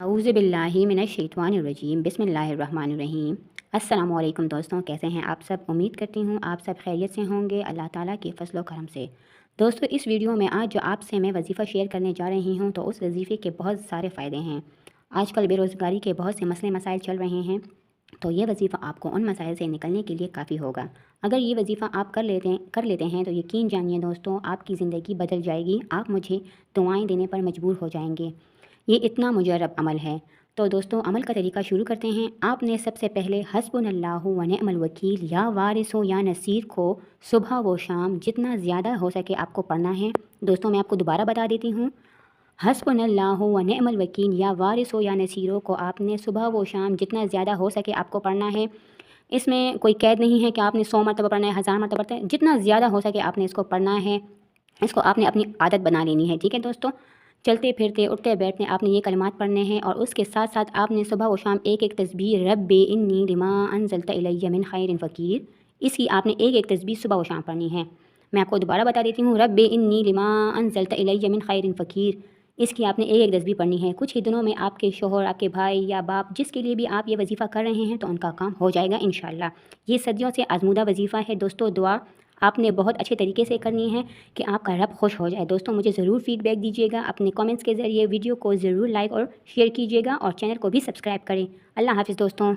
औज़ु बिल्लाहि मिनश्शैतानिर्रजीम बिस्मिल्लाहिर्रहमानिर्रहीम। अस्सलामु अलैकुम दोस्तों, कैसे हैं आप सब। उम्मीद करती हूँ आप सब खैरियत से होंगे अल्लाह ताला के फ़ज़ल व करम से। दोस्तों, इस वीडियो में आज जो आपसे मैं वजीफ़ा शेयर करने जा रही हूँ तो उस वजीफ़े के बहुत सारे फ़ायदे हैं। आजकल बेरोज़गारी के बहुत से मसले मसाइल चल रहे हैं, तो ये वजीफ़ा आपको उन मसाइल से निकलने के लिए काफ़ी होगा। अगर ये वजीफ़ा आप कर लेते हैं तो यकीन जानिए दोस्तों, आपकी ज़िंदगी बदल जाएगी। आप मुझे दुआएँ देने पर मजबूर हो जाएंगे। ये इतना मुजर्रब अमल है। तो दोस्तों, अमल का तरीका शुरू करते हैं। आपने सबसे पहले हस्बुनल्लाहु व निअमल वकील या वारिसो या नसीर को सुबह व शाम जितना ज़्यादा हो सके आपको पढ़ना है। दोस्तों, मैं आपको दोबारा बता देती हूँ। हस्बुनल्लाहु व निअमल वकील या वारिसो या नसीरों को आपने सुबह व शाम जितना ज़्यादा हो सके आपको पढ़ना है। इसमें कोई कैद नहीं है कि आपने 100 मरतबा पढ़ना है, 1000 मरतबा पढ़ना है। जितना ज़्यादा हो सके आपने इसको पढ़ना है। इसको आपने अपनी आदत बना लेनी है, ठीक है दोस्तों। चलते फिरते उठते बैठते आपने ये कलिमात पढ़ने हैं और उसके साथ साथ आपने सुबह व शाम एक एक तस्बीह रब्बे इन्नी लिमा अनज़लता इलैया मिन खैरिन फ़कीर, इसकी आपने एक एक तस्बीह सुबह व शाम पढ़नी है। मैं आपको दोबारा बता देती हूँ। रब्बे इन्नी लिमा अनज़लता इलैया मिन खैरिन फ़कीर, इसकी आपने एक एक तस्बीह पढ़नी है। कुछ ही दिनों में आपके शोहर, आपके भाई या बाप, जिसके लिए भी आप ये वजीफ़ा कर रहे हैं, तो उनका काम हो जाएगा इंशाअल्लाह। ये सदियों से आज़मूदा वजीफ़ा है दोस्तों। दुआ आपने बहुत अच्छे तरीके से करनी है कि आपका रब खुश हो जाए। दोस्तों, मुझे ज़रूर फ़ीडबैक दीजिएगा अपने कमेंट्स के ज़रिए। वीडियो को ज़रूर लाइक और शेयर कीजिएगा और चैनल को भी सब्सक्राइब करें। अल्लाह हाफ़िज़ दोस्तों।